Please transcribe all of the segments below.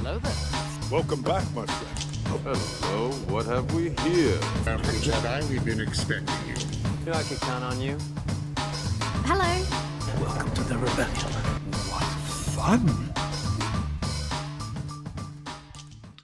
Hello there. Welcome back, my friend. Hello, what have we here? From Jedi, we've been expecting you. Knew I could count on you. Hello. Welcome to the rebellion. What fun!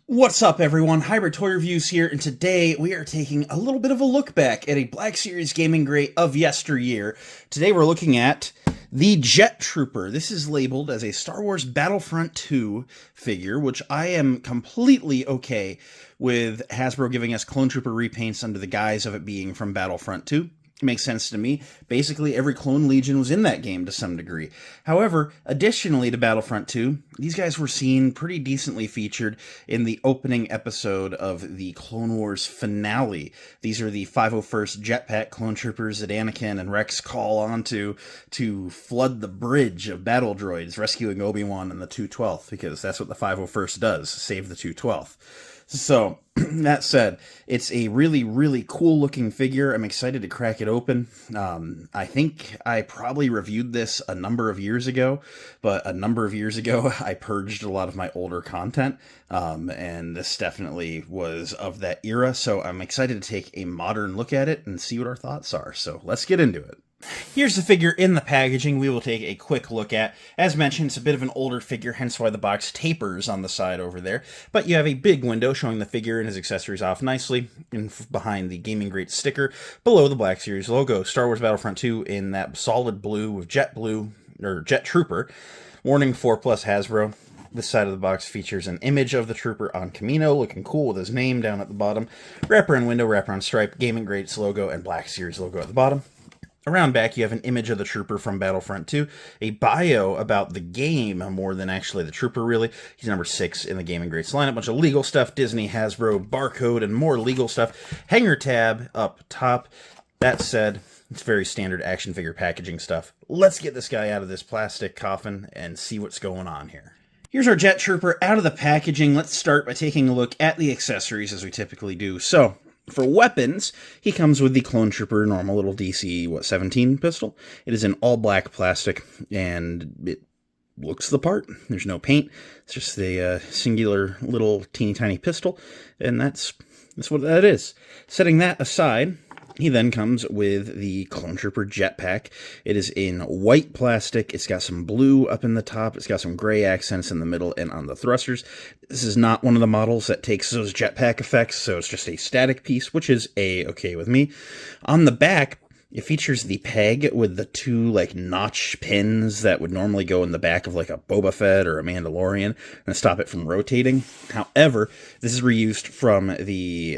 What's up, everyone? Hybrid Toy Reviews here, and today we are taking a little bit of a look back at a Black Series gaming great of yesteryear. Today we're looking at the Jet Trooper. This is labeled as a Star Wars Battlefront 2 figure, which I am completely okay with Hasbro giving us Clone Trooper repaints under the guise of it being from Battlefront 2. Makes sense to me. Basically, every Clone Legion was in that game to some degree. However, additionally to Battlefront 2, these guys were seen pretty decently featured in the opening episode of the Clone Wars finale. These are the 501st Jetpack Clone Troopers that Anakin and Rex call onto to flood the bridge of battle droids, rescuing Obi-Wan and the 212th, because that's what the 501st does, save the 212th. So, that said, it's a really, really cool looking figure. I'm excited to crack it open. I think I probably reviewed this a number of years ago, but a number of years ago I purged a lot of my older content, and this definitely was of that era, so I'm excited to take a modern look at it and see what our thoughts are. So, let's get into it. Here's the figure in the packaging we will take a quick look at. As mentioned, it's a bit of an older figure, hence why the box tapers on the side over there. But you have a big window showing the figure and his accessories off nicely, and behind the Gaming Great sticker, below the Black Series logo. Star Wars Battlefront 2 in that solid blue with Jet Trooper. Warning 4+ Hasbro. This side of the box features an image of the Trooper on Camino, looking cool with his name down at the bottom. Wraparound window, wraparound stripe, Gaming Greats logo, and Black Series logo at the bottom. Around back, you have an image of the Trooper from Battlefront 2, a bio about the game more than actually the Trooper, really. He's number 6 in the Gaming Greats lineup. A bunch of legal stuff, Disney, Hasbro, barcode, and more legal stuff. Hanger tab up top. That said, it's very standard action figure packaging stuff. Let's get this guy out of this plastic coffin and see what's going on here. Here's our Jet Trooper out of the packaging. Let's start by taking a look at the accessories as we typically do. So, for weapons, he comes with the Clone Trooper normal little DC, 17 pistol. It is in all black plastic, and it looks the part. There's no paint. It's just a singular little teeny tiny pistol, and that's what that is. Setting that aside, he then comes with the Clone Trooper Jetpack. It is in white plastic. It's got some blue up in the top. It's got some gray accents in the middle and on the thrusters. This is not one of the models that takes those jetpack effects, so it's just a static piece, which is okay with me. On the back, it features the peg with the two, notch pins that would normally go in the back of, a Boba Fett or a Mandalorian and stop it from rotating. However, this is reused from the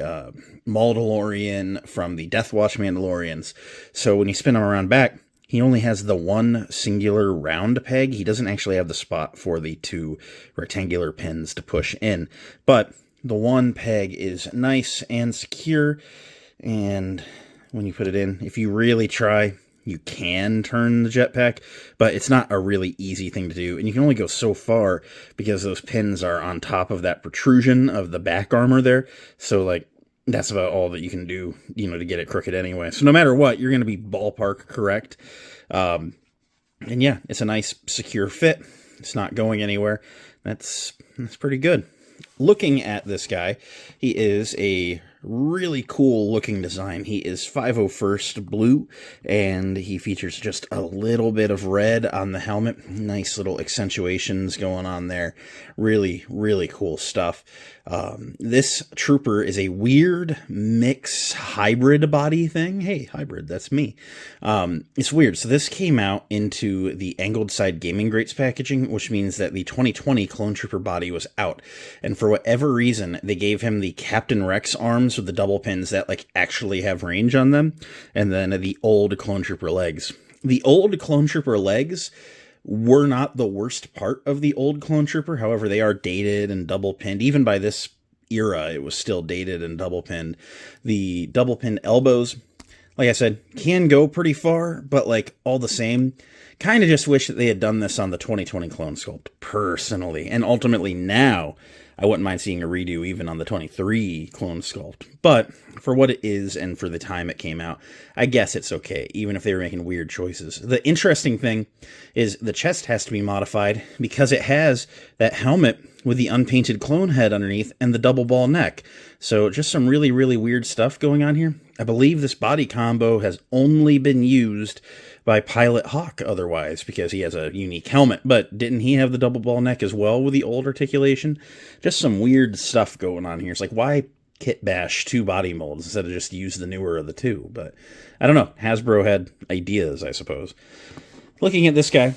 Mandalorian, from the Death Watch Mandalorians. So when you spin him around back, he only has the one singular round peg. He doesn't actually have the spot for the two rectangular pins to push in. But the one peg is nice and secure, and when you put it in, if you really try, you can turn the jetpack, but it's not a really easy thing to do, and you can only go so far because those pins are on top of that protrusion of the back armor there, so, that's about all that you can do, to get it crooked anyway. So no matter what, you're going to be ballpark correct, and yeah, it's a nice, secure fit. It's not going anywhere. That's pretty good. Looking at this guy, he is a really cool looking design. He is 501st blue, and he features just a little bit of red on the helmet. Nice little accentuations going on there. Really, really cool stuff. This Trooper is a weird mix hybrid body thing. Hey, hybrid, that's me. It's weird. So this came out into the angled side Gaming Greats packaging, which means that the 2020 Clone Trooper body was out. And for whatever reason, they gave him the Captain Rex arms with the double pins that actually have range on them, and then the old Clone Trooper legs. The old Clone Trooper legs were not the worst part of the old Clone Trooper. However, they are dated and double pinned. Even by this era, it was still dated and double pinned. The double pinned elbows, like I said, can go pretty far, but all the same, kind of just wish that they had done this on the 2020 Clone Sculpt, personally. And ultimately now, I wouldn't mind seeing a redo even on the 23 clone sculpt. But for what it is and for the time it came out, I guess it's okay, even if they were making weird choices. The interesting thing is the chest has to be modified because it has that helmet with the unpainted clone head underneath and the double ball neck. So just some really, really weird stuff going on here. I believe this body combo has only been used by Pilot Hawk otherwise, because he has a unique helmet. But didn't he have the double ball neck as well with the old articulation? Just some weird stuff going on here. It's like, why kit bash 2 body molds instead of just use the newer of the 2? But I don't know. Hasbro had ideas, I suppose. Looking at this guy,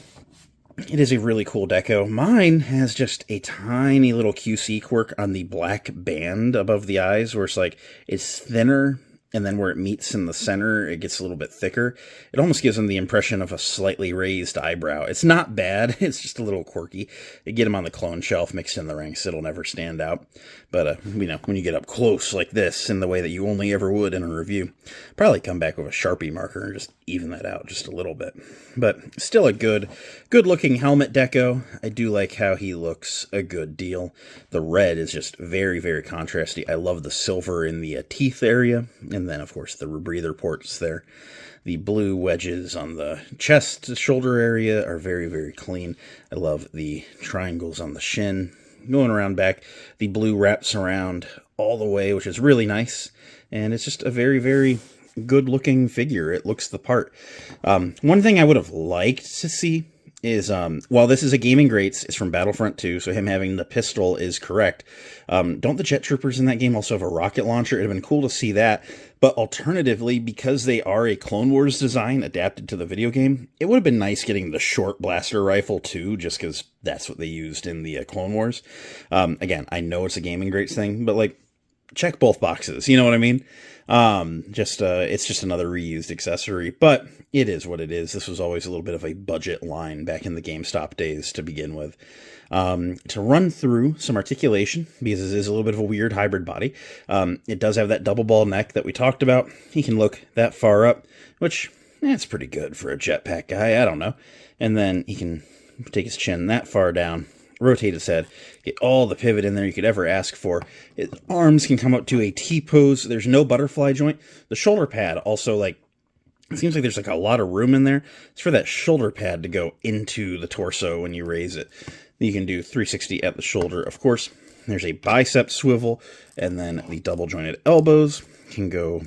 it is a really cool deco. Mine has just a tiny little QC quirk on the black band above the eyes, where it's like, it's thinner, and then where it meets in the center, it gets a little bit thicker. It almost gives him the impression of a slightly raised eyebrow. It's not bad, it's just a little quirky. You get him on the clone shelf, mixed in the ranks, it'll never stand out. But, when you get up close like this, in the way that you only ever would in a review, probably come back with a Sharpie marker and just even that out just a little bit. But still a good-looking helmet deco. I do like how he looks a good deal. The red is just very, very contrasty. I love the silver in the teeth area, and then, of course, the rebreather ports there. The blue wedges on the chest, shoulder area are very, very clean. I love the triangles on the shin. Going around back, the blue wraps around all the way, which is really nice. And it's just a very, very good-looking figure. It looks the part. One thing I would have liked to see is, while this is a Gaming Greats, it's from Battlefront 2, so him having the pistol is correct. Don't the jet troopers in that game also have a rocket launcher? It would have been cool to see that. But alternatively, because they are a Clone Wars design adapted to the video game, it would have been nice getting the short blaster rifle too, just because that's what they used in the Clone Wars. Again, I know it's a Gaming Greats thing, but like, check both boxes, you know what I mean? It's just another reused accessory, but it is what it is. This was always a little bit of a budget line back in the GameStop days to begin with. To run through some articulation, because this is a little bit of a weird hybrid body. It does have that double ball neck that we talked about. He can look that far up, which, that's pretty good for a jetpack guy, I don't know. And then he can take his chin that far down, rotate his head, get all the pivot in there you could ever ask for. His arms can come up to a T-pose. There's no butterfly joint. The shoulder pad also, like, it seems like there's like a lot of room in there. It's for that shoulder pad to go into the torso when you raise it. You can do 360 at the shoulder, of course. There's a bicep swivel, and then the double jointed elbows can go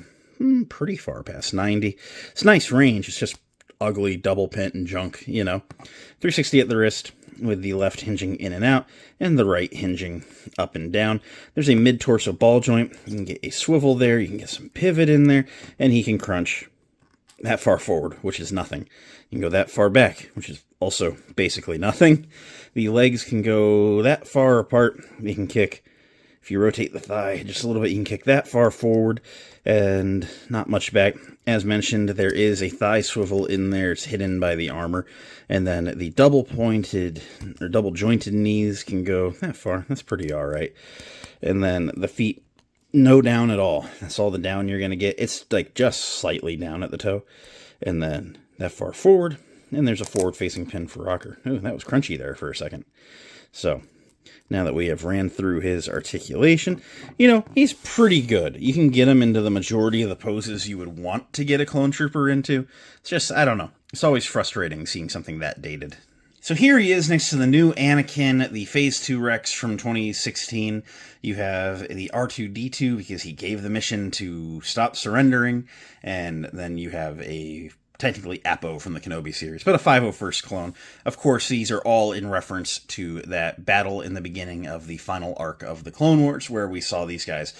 pretty far past 90. It's nice range. It's just ugly double pin and junk, 360 at the wrist, with the left hinging in and out, and the right hinging up and down. There's a mid-torso ball joint. You can get a swivel there, you can get some pivot in there, and he can crunch that far forward, which is nothing. You can go that far back, which is also basically nothing. The legs can go that far apart. You can kick, if you rotate the thigh just a little bit, you can kick that far forward, and not much back. As mentioned, there is a thigh swivel in there. It's hidden by the armor. And then the double pointed, or double jointed knees can go that far. That's pretty alright. And then the feet, no down at all. That's all the down you're going to get. It's like just slightly down at the toe. And then that far forward. And there's a forward-facing pin for rocker. Oh, that was crunchy there for a second. So, now that we have ran through his articulation, he's pretty good. You can get him into the majority of the poses you would want to get a clone trooper into. It's just, I don't know. It's always frustrating seeing something that dated. So here he is next to the new Anakin, the Phase 2 Rex from 2016. You have the R2-D2 because he gave the mission to stop surrendering. And then you have a technically Apo from the Kenobi series, but a 501st clone. Of course, these are all in reference to that battle in the beginning of the final arc of the Clone Wars, where we saw these guys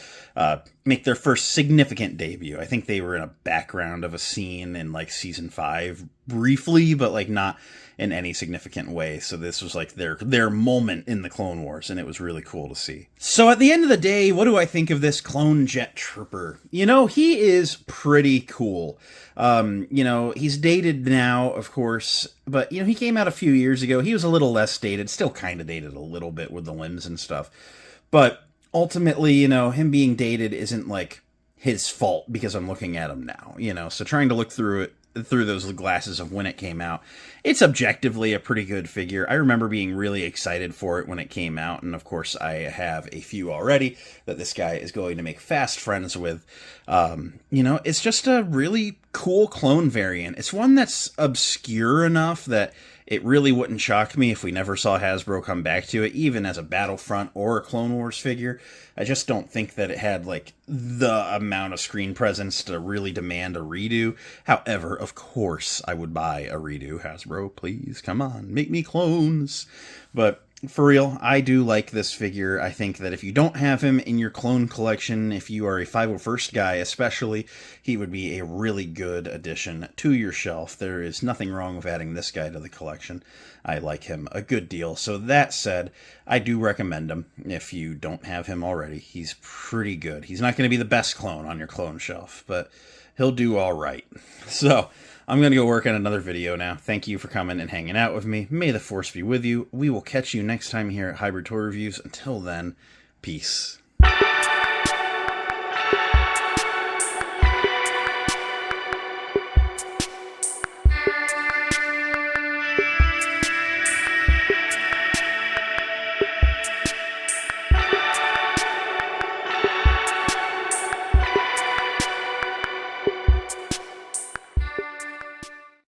make their first significant debut. I think they were in a background of a scene in like Season 5 briefly, but like not in any significant way. So this was like their moment in the Clone Wars, and it was really cool to see. So at the end of the day, what do I think of this clone jet trooper? He is pretty cool. He's dated now, of course, but he came out a few years ago. He was a little less dated, still kind of dated a little bit with the limbs and stuff. But ultimately, him being dated isn't like his fault because I'm looking at him now, so trying to look through it through those glasses of when it came out. It's objectively a pretty good figure. I remember being really excited for it when it came out, and of course I have a few already that this guy is going to make fast friends with. It's just a really cool clone variant. It's one that's obscure enough that it really wouldn't shock me if we never saw Hasbro come back to it, even as a Battlefront or a Clone Wars figure. I just don't think that it had, like, the amount of screen presence to really demand a redo. However, of course, I would buy a redo. Hasbro, please, come on, make me clones. But for real, I do like this figure. I think that if you don't have him in your clone collection, if you are a 501st guy especially, he would be a really good addition to your shelf. There is nothing wrong with adding this guy to the collection. I like him a good deal. So that said, I do recommend him if you don't have him already. He's pretty good. He's not going to be the best clone on your clone shelf, but he'll do all right. So I'm going to go work on another video now. Thank you for coming and hanging out with me. May the Force be with you. We will catch you next time here at Hybrid Toy Reviews. Until then, peace.